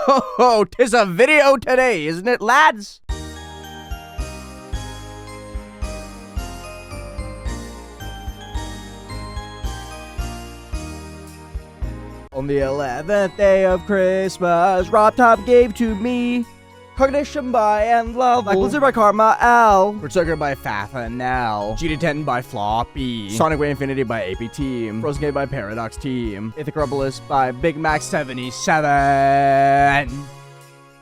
Oh, 'tis a video today, isn't it, lads? On the 11th day of Christmas, Rob Top gave to me Cognition by endlevel, Black Blizzard by Karma L, Berserker by Fathanel, GD10 by Floppy, Sonic Way Infinity by AP Team, Frozen Gate by Paradox Team, Ithacropolis by Big Mac 77,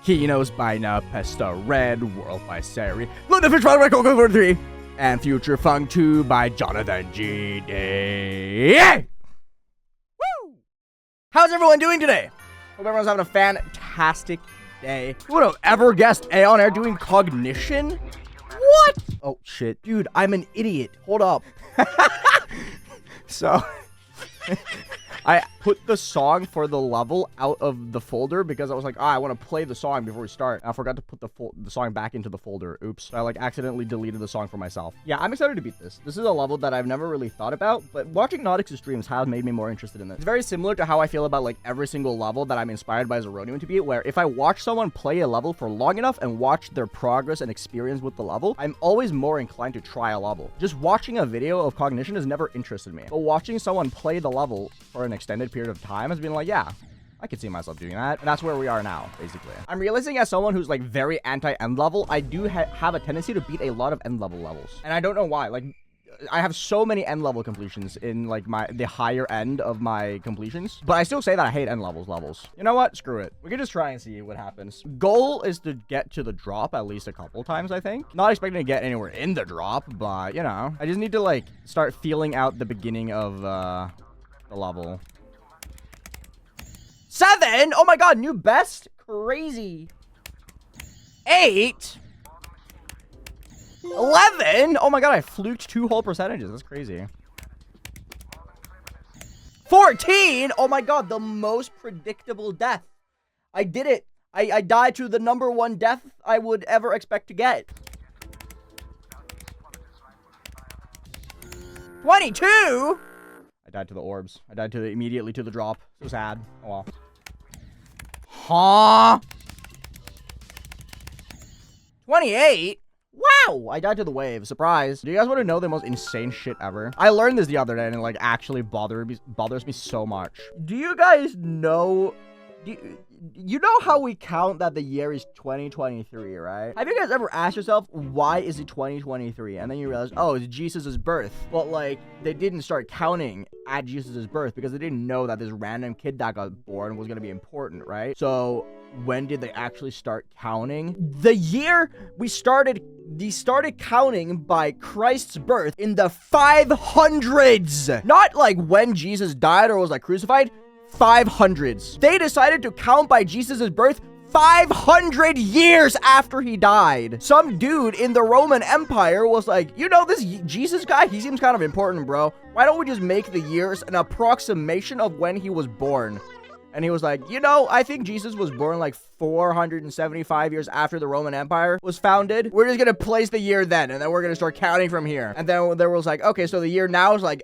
Kinos by Napesta Red, World by Sari, Blood the Fish by Coco 43, and Future Funk 2 by Jonathan GD. Woo! How's everyone doing today? Hope everyone's having a fantastic day. Who would have ever guessed AeonAir doing Cognition? What? Oh shit. Dude, I'm an idiot. Hold up. So I put the song for the level out of the folder because I was like, I want to play the song before we start. I forgot to put the song back into the folder. Oops. I like accidentally deleted the song for myself. Yeah, I'm excited to beat this. This is a level that I've never really thought about, but watching Nautix's streams has made me more interested in this. It's very similar to how I feel about like every single level that I'm inspired by Zeronian to beat, where if I watch someone play a level for long enough and watch their progress and experience with the level, I'm always more inclined to try a level. Just watching a video of Cognition has never interested me, but watching someone play the level for an extended period of time has been like, yeah, I could see myself doing that. And that's where we are now, basically. I'm realizing as someone who's like very anti-end level, I do have a tendency to beat a lot of end level levels. And I don't know why. Like, I have so many end level completions in like the higher end of my completions, but I still say that I hate end levels. You know what? Screw it. We can just try and see what happens. Goal is to get to the drop at least a couple times, I think. Not expecting to get anywhere in the drop, but you know, I just need to like start feeling out the beginning of the level. 7! Oh my god, new best? Crazy. 8. 11! Oh my god, I fluked 2 whole percentages. That's crazy. 14! Oh my god, the most predictable death. I did it. I died to the #1 death I would ever expect to get. 22! I died to the orbs. I died immediately to the drop. So sad. Oh well. Huh? 28? Wow! I died to the wave. Surprise. Do you guys want to know the most insane shit ever? I learned this the other day and it like actually bothers me so much. Do you guys know... You know how we count that the year is 2023, right? Have you guys ever asked yourself, why is it 2023? And then you realize, oh, it's Jesus' birth. But like, they didn't start counting at Jesus' birth because they didn't know that this random kid that got born was going to be important, right? So when did they actually start counting? The year they started counting by Christ's birth in the 500s. Not like when Jesus died or was like crucified. 500s. They decided to count by Jesus' birth 500 years after he died. Some dude in the Roman Empire was like, you know, this Jesus guy, he seems kind of important, bro. Why don't we just make the years an approximation of when he was born? And he was like, you know, I think Jesus was born like 475 years after the Roman Empire was founded. We're just gonna place the year then, and then we're gonna start counting from here. And then there was like, okay, so the year now is like,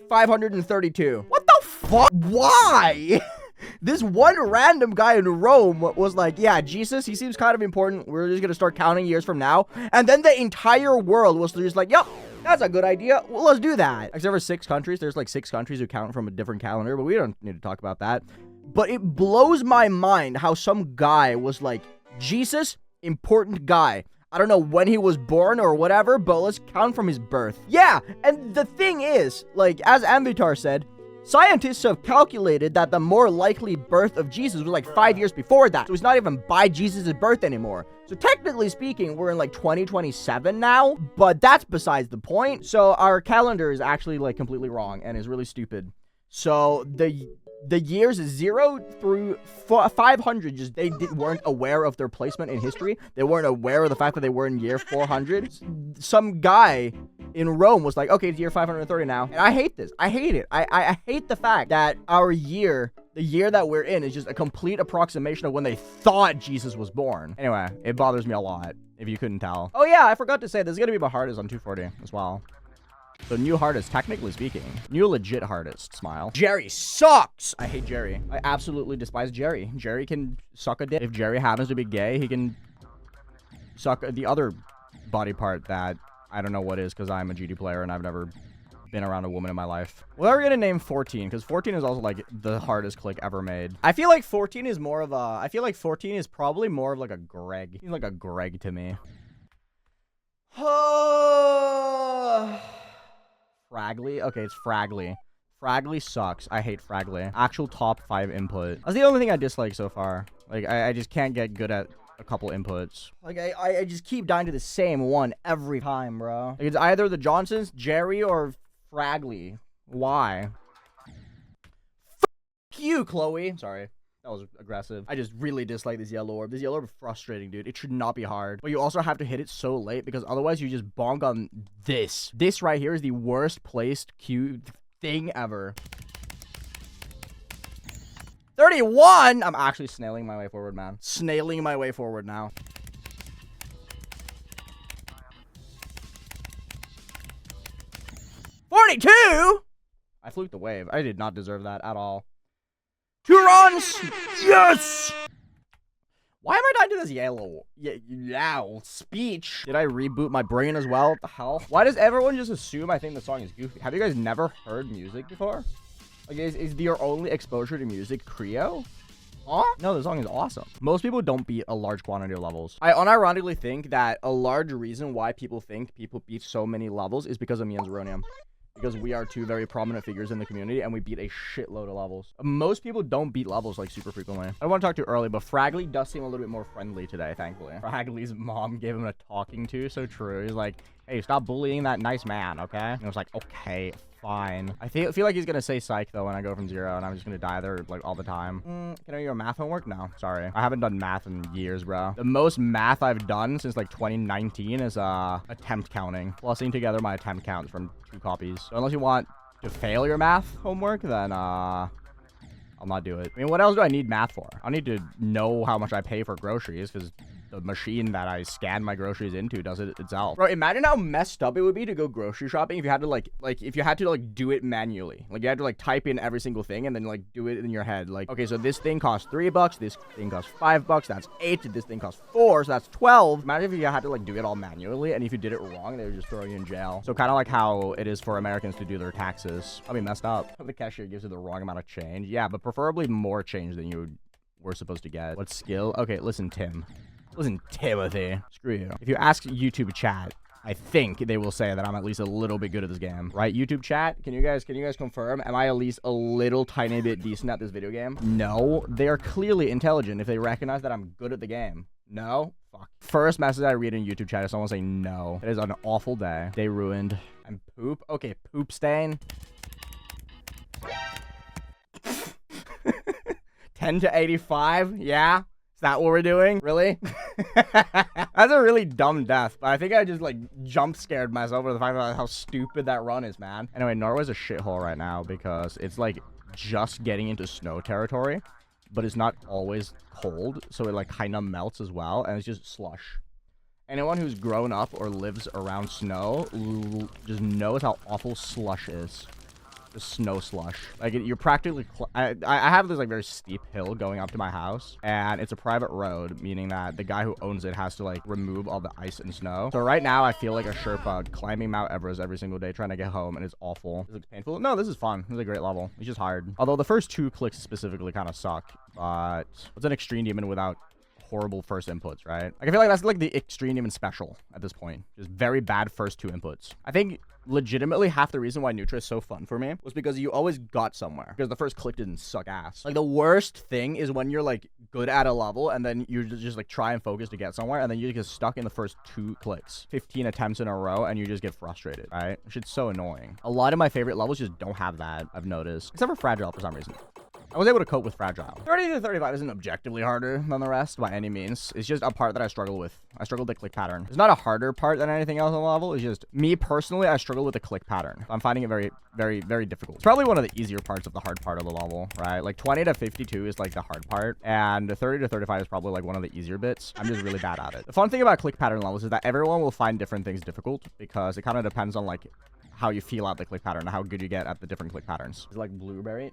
532. What the fuck? Why? This one random guy in Rome was like, yeah, Jesus, he seems kind of important. We're just gonna start counting years from now. And then the entire world was just like, yep, that's a good idea. Well, let's do that. Except for 6 countries. There's like 6 countries who count from a different calendar, but we don't need to talk about that. But it blows my mind how some guy was like, Jesus, important guy. I don't know when he was born or whatever, but let's count from his birth. Yeah, and the thing is, like, as Amvitar said, scientists have calculated that the more likely birth of Jesus was like 5 years before that. So it's not even by Jesus' birth anymore. So technically speaking, we're in like 2027 now, but that's besides the point. So our calendar is actually like completely wrong and is really stupid. So the years 0 through 500, just they weren't aware of their placement in history. They weren't aware of the fact that they were in year 400. Some guy in Rome was like, okay, it's year 530 now. And I hate this. I hate it. I hate the fact that our year, the year that we're in, is just a complete approximation of when they thought Jesus was born. Anyway, it bothers me a lot, if you couldn't tell. Oh yeah, I forgot to say, this is going to be my hardest on 240 as well. So new hardest, technically speaking. New legit hardest, smile. Jerry sucks! I hate Jerry. I absolutely despise Jerry. Jerry can suck a dick. If Jerry happens to be gay, he can suck the other body part that I don't know what is because I'm a GD player and I've never been around a woman in my life. Well, we're gonna name 14 because 14 is also like the hardest click ever made. I feel like 14 is more of a, I feel like 14 is probably more of like a Greg. He's like a Greg to me. Fraggly? Okay, it's Fraggly. Fraggly sucks. I hate Fraggly. Actual top 5 input. That's the only thing I dislike so far. Like, I just can't get good at a couple inputs. Like, I just keep dying to the same one every time, bro. Like, it's either the Johnsons, Jerry, or Fraggly. Why? F you, Chloe. Sorry. That was aggressive. I just really dislike this yellow orb. This yellow orb is frustrating, dude. It should not be hard. But you also have to hit it so late because otherwise you just bonk on this. This right here is the worst placed Q thing ever. 31! I'm actually snailing my way forward, man. Snailing my way forward now. $42! I fluked the wave. I did not deserve that at all. 2 runs! Yes! Why am I dying to this yellow speech? Did I reboot my brain as well? What the hell? Why does everyone just assume I think the song is goofy? Have you guys never heard music before? Like, is your only exposure to music Creo? Huh? No, the song is awesome. Most people don't beat a large quantity of levels. I unironically think that a large reason why people think people beat so many levels is because of me and Zeronium. Because we are 2 very prominent figures in the community and we beat a shitload of levels. Most people don't beat levels like super frequently. I don't want to talk too early, but Fraggly does seem a little bit more friendly today, thankfully. Fraggly's mom gave him a talking to, so true. He's like, hey, stop bullying that nice man, okay? And I was like, okay, fine. I feel like he's gonna say psych though when I go from 0 and I'm just gonna die there like all the time. Can I do your math homework? No, sorry. I haven't done math in years, bro. The most math I've done since like 2019 is attempt counting. Plussing together my attempt counts from 2 copies. So unless you want to fail your math homework, then I'll not do it. I mean, what else do I need math for? I need to know how much I pay for groceries because the machine that I scan my groceries into does it itself. Bro, imagine how messed up it would be to go grocery shopping if you had to if you had to do it manually. Like you had to type in every single thing and then do it in your head. Like, okay, so this thing costs $3, this thing costs $5, that's 8, this thing costs 4, so that's 12. Imagine if you had to do it all manually, and if you did it wrong, they would just throw you in jail. So kind of like how it is for Americans to do their taxes. I'll be messed up. The cashier gives you the wrong amount of change. Yeah, but preferably more change than you were supposed to get. What skill? Okay, listen, Tim. Listen, Timothy. Screw you. If you ask YouTube chat, I think they will say that I'm at least a little bit good at this game. Right, YouTube chat? Can you guys confirm? Am I at least a little tiny bit decent at this video game? No. They are clearly intelligent if they recognize that I'm good at the game. No? Fuck. First message I read in YouTube chat is someone saying no. It is an awful day. Day ruined. And poop? Okay, poop stain. 10 to 85? Yeah? That what we're doing? Really? That's a really dumb death, but I think I just jump scared myself with the fact that how stupid that run is, man. Anyway, Norway's a shithole right now because it's just getting into snow territory, but it's not always cold, so it kind of melts as well, and it's just slush. Anyone who's grown up or lives around snow just knows how awful slush is. The snow slush. You're practically I have this very steep hill going up to my house, and it's a private road, meaning that the guy who owns it has to remove all the ice and snow. So right now I feel like a Sherpa climbing Mount Everest every single day trying to get home, and it's awful. This looks painful. No, this is fun. This is a great level. It's just hard. Although the first 2 clicks specifically kind of suck, but it's an extreme demon without horrible first inputs, right? I feel like that's the extreme demon special at this point. Just very bad first 2 inputs. I think legitimately half the reason why Nutra is so fun for me was because you always got somewhere, because the first click didn't suck ass. The worst thing is when you're good at a level and then you just try and focus to get somewhere, and then you get stuck in the first 2 clicks, 15 attempts in a row, and you just get frustrated, right? Which is so annoying. A lot of my favorite levels just don't have that, I've noticed, except for Fragile for some reason. I was able to cope with Fragile. 30 to 35 isn't objectively harder than the rest by any means. It's just a part that I struggle with. I struggle with the click pattern. It's not a harder part than anything else on the level. It's just me personally, I struggle with the click pattern. I'm finding it very, very, very difficult. It's probably one of the easier parts of the hard part of the level, right? 20 to 52 is the hard part, and 30 to 35 is probably one of the easier bits. I'm just really bad at it. The fun thing about click pattern levels is that everyone will find different things difficult because it kind of depends on how you feel out the click pattern and how good you get at the different click patterns. Is it like blueberry?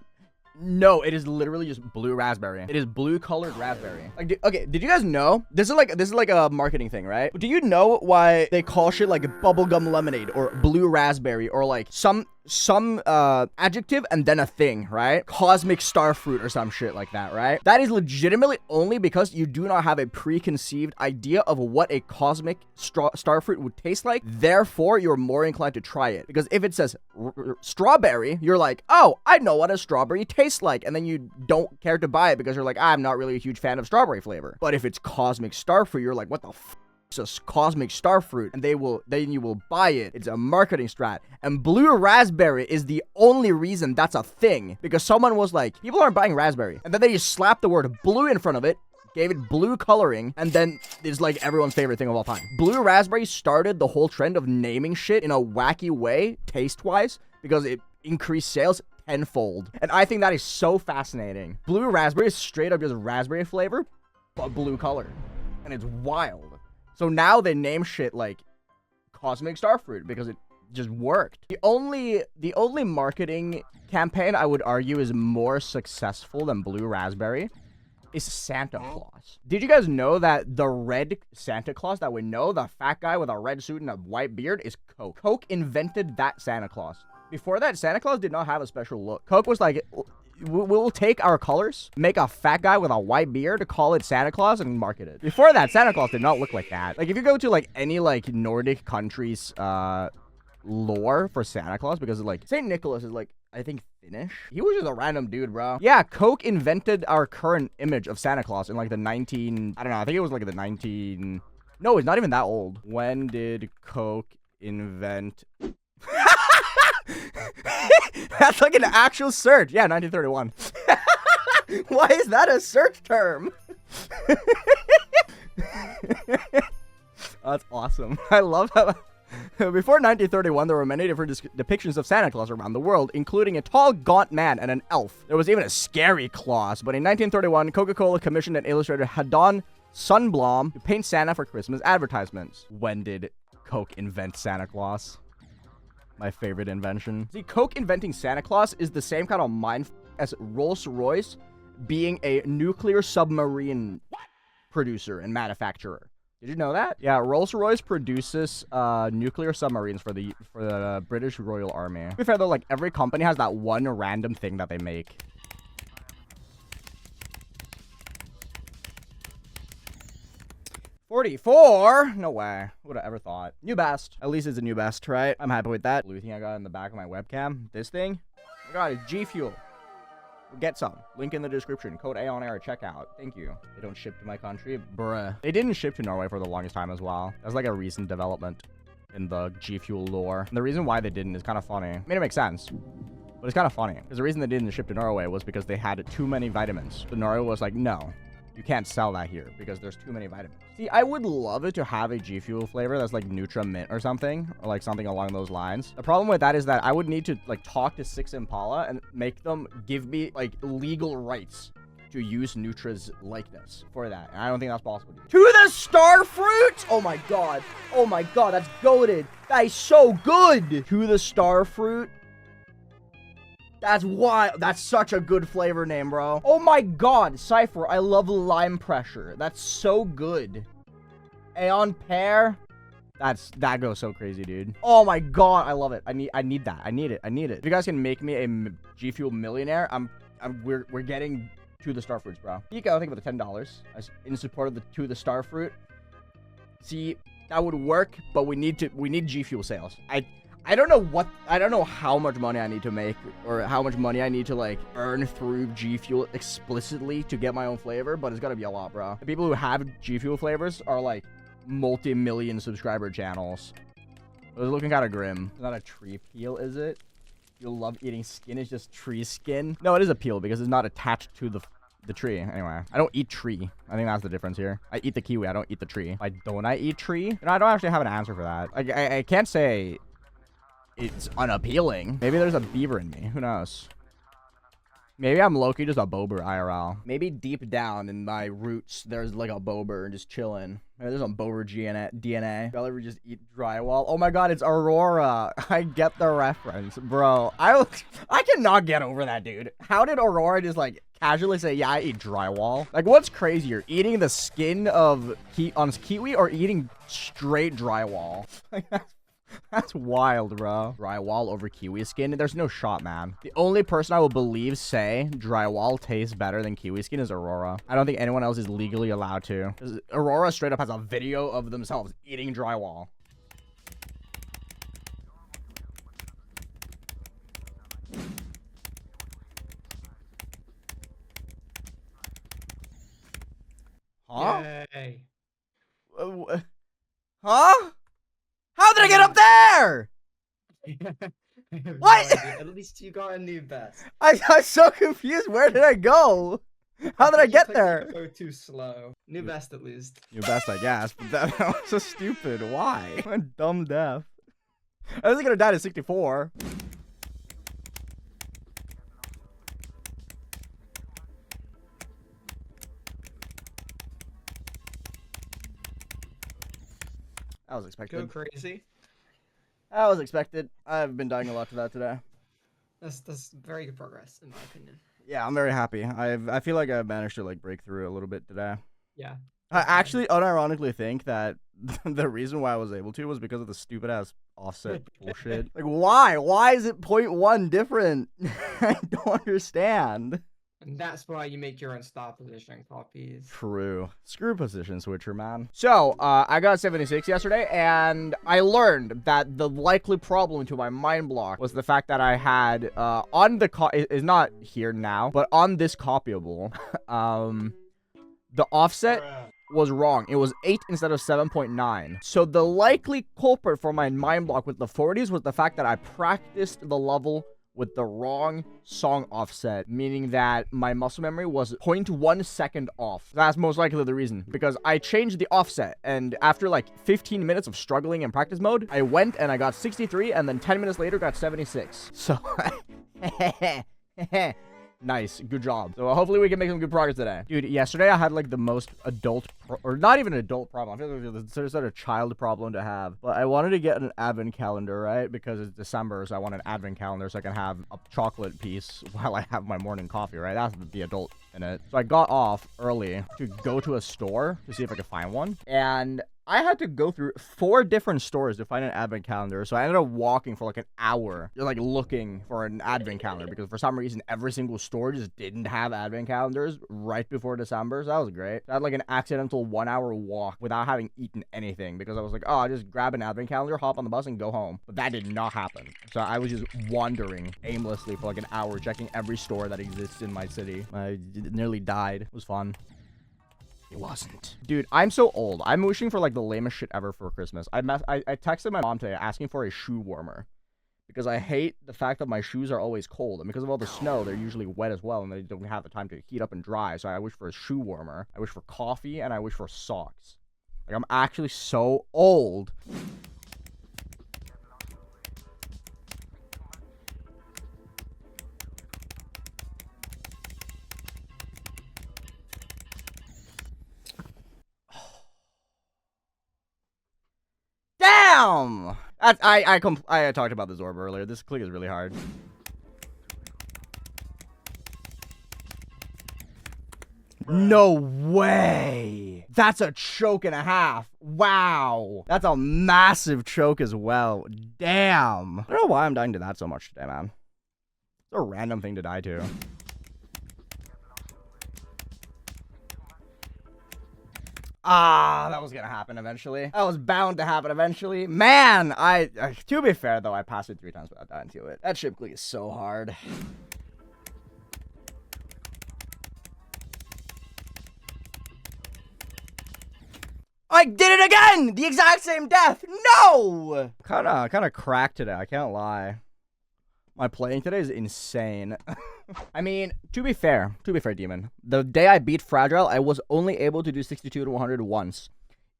No, it is literally just blue raspberry. It is blue colored raspberry. Like, okay, did you guys know? This is like a marketing thing, right? Do you know why they call shit like bubblegum lemonade or blue raspberry or like some adjective and then a thing, right? Cosmic star fruit or some shit like that, right? That is legitimately only because you do not have a preconceived idea of what a cosmic star fruit would taste like. Therefore, you're more inclined to try it. Because if it says strawberry, you're like, oh, I know what a strawberry tastes like. And then you don't care to buy it because you're like, I'm not really a huge fan of strawberry flavor. But if it's cosmic star fruit, you're like, what the f? It's a cosmic star fruit, and then you will buy it. It's a marketing strat. And blue raspberry is the only reason that's a thing, because someone was like, people aren't buying raspberry, and then they just slapped the word blue in front of it, gave it blue coloring, and then it's like everyone's favorite thing of all time. Blue raspberry started the whole trend of naming shit in a wacky way, taste-wise, because it increased sales tenfold. And I think that is so fascinating. Blue raspberry is straight up just raspberry flavor, but blue color, and it's wild. So now they name shit like Cosmic Starfruit because it just worked. The only marketing campaign I would argue is more successful than Blue Raspberry is Santa Claus. Did you guys know that the red Santa Claus that we know, the fat guy with a red suit and a white beard, is Coke? Coke invented that Santa Claus. Before that, Santa Claus did not have a special look. Coke was like, we'll take our colors, make a fat guy with a white beard, call it Santa Claus, and market it. Before that, Santa Claus did not look like that. Like, if you go to, like, any, like, Nordic countries, lore for Santa Claus, because, like, St. Nicholas is, like, I think Finnish. He was just a random dude, bro. Yeah, Coke invented our current image of Santa Claus in, like, the I don't know, I think it was, like, the no, it's not even that old. When did Coke invent... That's like an actual search. Yeah, 1931. Why is that a search term? Oh, that's awesome. I love how... Before 1931, there were many different depictions of Santa Claus around the world, including a tall, gaunt man and an elf. There was even a scary Claus, but in 1931, Coca-Cola commissioned an illustrator Hadon Sundblom to paint Santa for Christmas advertisements. When did Coke invent Santa Claus? My favorite invention. See, Coke inventing Santa Claus is the same kind of mind as Rolls-Royce being a nuclear submarine producer and manufacturer. Did you know that? Yeah, Rolls-Royce produces nuclear submarines for the British Royal Army. To be fair though, like every company has that one random thing that they make. $44? No way. Would have ever thought. New best. At least it's a new best, right? I'm happy with that. Blue thing I got in the back of my webcam. This thing. I got it. G Fuel. Get some. Link in the description. Code AeonAir at checkout. Thank you. They don't ship to my country. Bruh. They didn't ship to Norway for the longest time as well. That's like a recent development in the G Fuel lore. And the reason why they didn't is kind of funny. I mean, it makes sense. But it's kind of funny. Because the reason they didn't ship to Norway was because they had too many vitamins. So Norway was like, no. You can't sell that here because there's too many vitamins. See, I would love it to have a G Fuel flavor that's like Nutra Mint or something, or like something along those lines. The problem with that is that I would need to like talk to Six Impala and make them give me like legal rights to use Nutra's likeness for that. And I don't think that's possible. To the star fruit! Oh my god. Oh my god, that's goated. That is so good. To the star fruit. That's wild. That's such a good flavor name, bro. Oh my god, Cypher, I love lime pressure. That's so good. Aeon pear. That goes so crazy, dude. Oh my god, I love it. I need that. I need it. If you guys can make me a G Fuel millionaire, we're getting to the star fruits, bro. You gotta think about the $10 in support of the to the star fruit. See, that would work, but we need G Fuel sales. I don't know how much money I need to make or how much money I need to like earn through G Fuel explicitly to get my own flavor, but it's gotta be a lot, bro. The people who have G Fuel flavors are like multi-million subscriber channels. It was looking kind of grim. It's not a tree peel, is it? You'll love eating skin. It's just tree skin. No, it is a peel because it's not attached to the tree. Anyway, I don't eat tree. I think that's the difference here. I eat the kiwi. I don't eat the tree. Why don't I eat tree? You know, I don't actually have an answer for that. Like, I can't say it's unappealing. Maybe there's a beaver in me. Who knows? Maybe I'm low-key just a bober IRL. Maybe deep down in my roots, there's like a bober just chilling. Maybe there's some bober DNA. Y'all ever just eat drywall? Oh my god, it's Aurora. I get the reference, bro. I cannot get over that, dude. How did Aurora just like casually say, yeah, I eat drywall? Like, what's crazier, eating the skin of kiwi or eating straight drywall? Like, that's wild, bro. Drywall over kiwi skin? There's no shot, man. The only person I will believe say drywall tastes better than kiwi skin is Aurora. I don't think anyone else is legally allowed to. Aurora straight up has a video of themselves eating drywall. Huh? Yay. Huh? How did I get up there? What? At least you got a new vest. I'm so confused. Where did I go? How did I get there? Go too slow. New vest at least. New vest, I guess. But that was so stupid. Why? I'm dumb deaf. I was gonna die at 64. That was expected. Go crazy. That was expected. I've been dying a lot to that today. That's very good progress in my opinion. Yeah, I'm very happy. I feel like I managed to like break through a little bit today. Yeah. I actually unironically think that the reason why I was able to was because of the stupid ass offset bullshit. Like, why? Why is it 0.1 different? I don't understand. And that's why you make your own start position copies. True. Screw position switcher, man. So, I got 76 yesterday, and I learned that the likely problem to my mind block was the fact that I had, on the is not here now, but on this copyable, the offset was wrong. It was 8 instead of 7.9. So the likely culprit for my mind block with the 40s was the fact that I practiced the level with the wrong song offset, meaning that my muscle memory was 0.1 second off. That's most likely the reason, because I changed the offset, and after like 15 minutes of struggling in practice mode, I went and I got 63, and then 10 minutes later got 76. So, nice, good job. So hopefully we can make some good progress today. Dude, yesterday I had like the most adult, or not even adult problem. I feel like it's sort of child problem to have. But I wanted to get an advent calendar, right? Because it's December, so I want an advent calendar so I can have a chocolate piece while I have my morning coffee, right? That's the adult in it. So I got off early to go to a store to see if I could find one. And I had to go through 4 different stores to find an advent calendar, so I ended up walking for like an hour, just like looking for an advent calendar, because for some reason every single store just didn't have advent calendars right before December, so that was great. I had like an accidental 1-hour walk without having eaten anything, because I was like, oh, I'll just grab an advent calendar, hop on the bus, and go home. But that did not happen. So I was just wandering aimlessly for like an hour, checking every store that exists in my city. I nearly died. It was fun. It wasn't. Dude, I'm so old. I'm wishing for like the lamest shit ever for Christmas. I texted my mom today asking for a shoe warmer because I hate the fact that my shoes are always cold, and because of all the snow, they're usually wet as well, and they don't have the time to heat up and dry. So I wish for a shoe warmer. I wish for coffee, and I wish for socks. Like, I'm actually so old. Damn! I talked about this orb earlier. This click is really hard. No way! That's a choke and a half. Wow. That's a massive choke as well. Damn. I don't know why I'm dying to that so much today, man. It's a random thing to die to. Ah, that was gonna happen eventually. That was bound to happen eventually. Man, to be fair though, I passed it 3 times without dying to it. That ship click is so hard. I did it again! The exact same death! No! Kinda cracked today, I can't lie. My playing today is insane. I mean, to be fair, Demon. The day I beat Fragile, I was only able to do 62 to 100 once.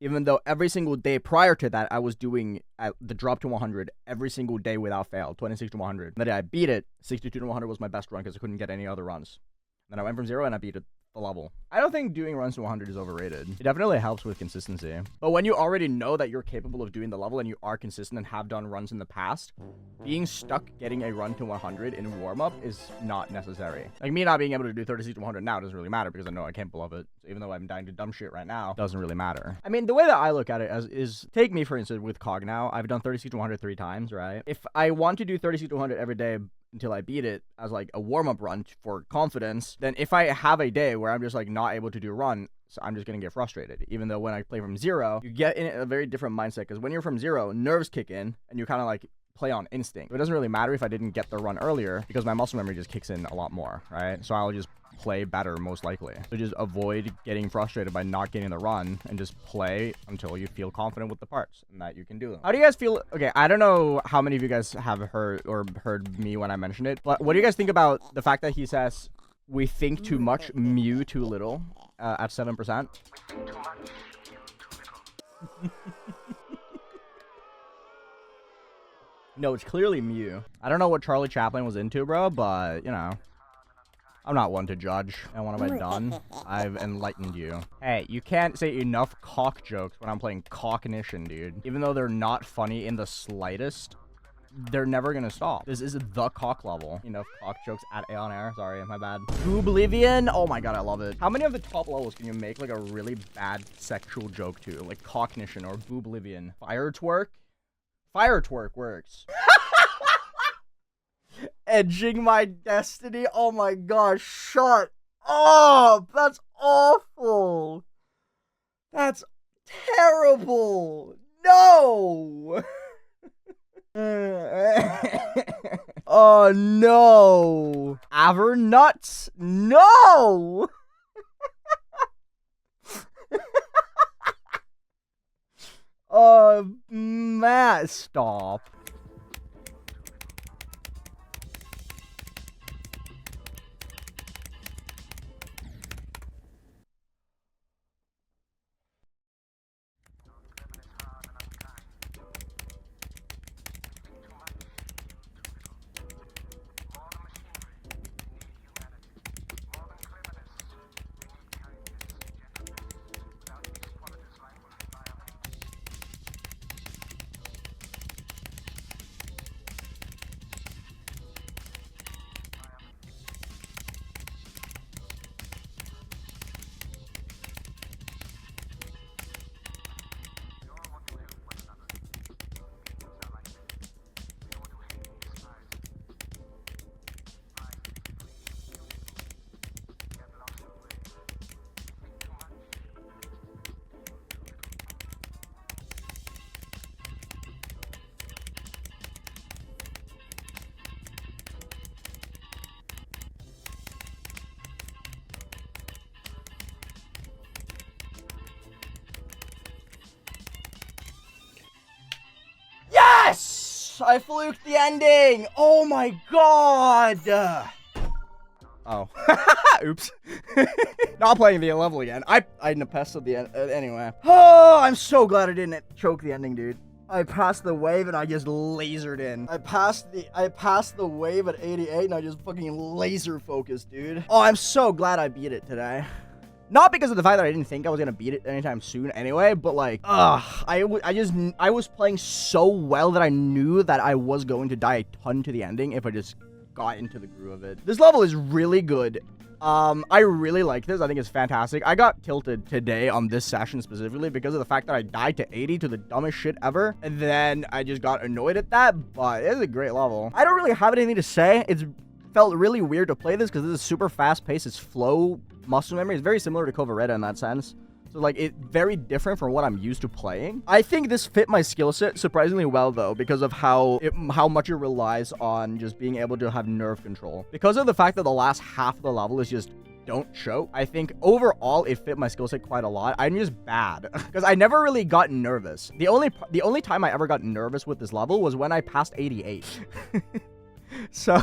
Even though every single day prior to that, I was doing the drop to 100 every single day without fail, 26 to 100. The day I beat it, 62 to 100 was my best run because I couldn't get any other runs. Then I went from 0 and I beat it. The level. I don't think doing runs to 100 is overrated. It definitely helps with consistency. But when you already know that you're capable of doing the level and you are consistent and have done runs in the past, being stuck getting a run to 100 in warm-up is not necessary. Like me not being able to do 36 to 100 now doesn't really matter because I know I can't below it. So even though I'm dying to dumb shit right now, it doesn't really matter. I mean, the way that I look at it is take me for instance with Cog now. I've done 36 to 100 3 times, right? If I want to do 36 to 100 every day until I beat it as like a warm-up run for confidence, then if I have a day where I'm just like not able to do a run, so I'm just gonna get frustrated. Even though when I play from 0, you get in a very different mindset because when you're from 0, nerves kick in and you kind of like play on instinct. It doesn't really matter if I didn't get the run earlier because my muscle memory just kicks in a lot more, right? So I'll just play better most likely. So just avoid getting frustrated by not getting the run and just play until you feel confident with the parts and that you can do them. How do you guys feel? Okay, I don't know how many of you guys have heard me when I mentioned it, but what do you guys think about the fact that he says we think too much, Mew too little at 7%? No, it's clearly Mew. I don't know what Charlie Chaplin was into, bro, but you know, I'm not one to judge. And what have I done? I've enlightened you. Hey, you can't say enough cock jokes when I'm playing Cognition, dude. Even though they're not funny in the slightest, they're never gonna stop. This is the cock level. Enough cock jokes at AeonAir. Sorry, my bad. Oblivion. Oh my god, I love it. How many of the top levels can you make like a really bad sexual joke to? Like Cognition or Oblivion. Fire twerk? Fire twerk works. Edging my destiny. Oh my gosh, shut up. That's awful. That's terrible. No. Oh no. Avernuts? No. Matt, stop. Yes! I fluked the ending! Oh my god! Oh. Oops. Not playing the level again. I nepested the end. Anyway. Oh, I'm so glad I didn't choke the ending, dude. I passed the wave and I just lasered in. I passed the wave at 88 and I just fucking laser focused, dude. Oh, I'm so glad I beat it today. Not because of the fact that I didn't think I was gonna beat it anytime soon anyway, but like, I was playing so well that I knew that I was going to die a ton to the ending if I just got into the groove of it. This level is really good. I really like this. I think it's fantastic. I got tilted today on this session specifically because of the fact that I died to 80 to the dumbest shit ever. And then I just got annoyed at that, but it's a great level. I don't really have anything to say. It's felt really weird to play this because this is super fast paced. It's flow muscle memory. It's very similar to Coveretta in that sense. So like it's very different from what I'm used to playing. I think this fit my skill set surprisingly well though because of how much it relies on just being able to have nerve control. Because of the fact that the last half of the level is just don't choke. I think overall it fit my skill set quite a lot. I'm just bad because I never really got nervous. The only time I ever got nervous with this level was when I passed 88. So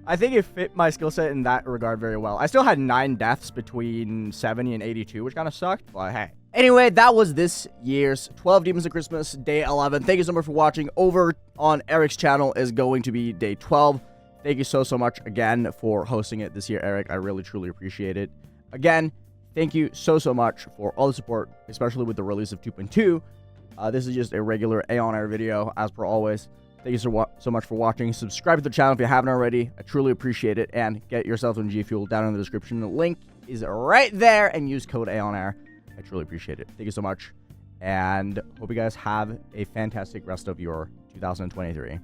I think it fit my skill set in that regard very well. I still had 9 deaths between 70 and 82, which kind of sucked. But hey, Anyway, that was this year's 12 Demons of Christmas, day 11. Thank you so much for watching. Over on Eric's channel is going to be day 12. Thank you so much again for hosting it this year, Eric. I really, truly appreciate it. Again, thank you so much for all the support, especially with the release of 2.2. This is just a regular AeonAir video, as per always. Thank you so much for watching. Subscribe to the channel if you haven't already. I truly appreciate it. And get yourself some G Fuel down in the description. The link is right there. And use code AeonAir. I truly appreciate it. Thank you so much. And hope you guys have a fantastic rest of your 2023.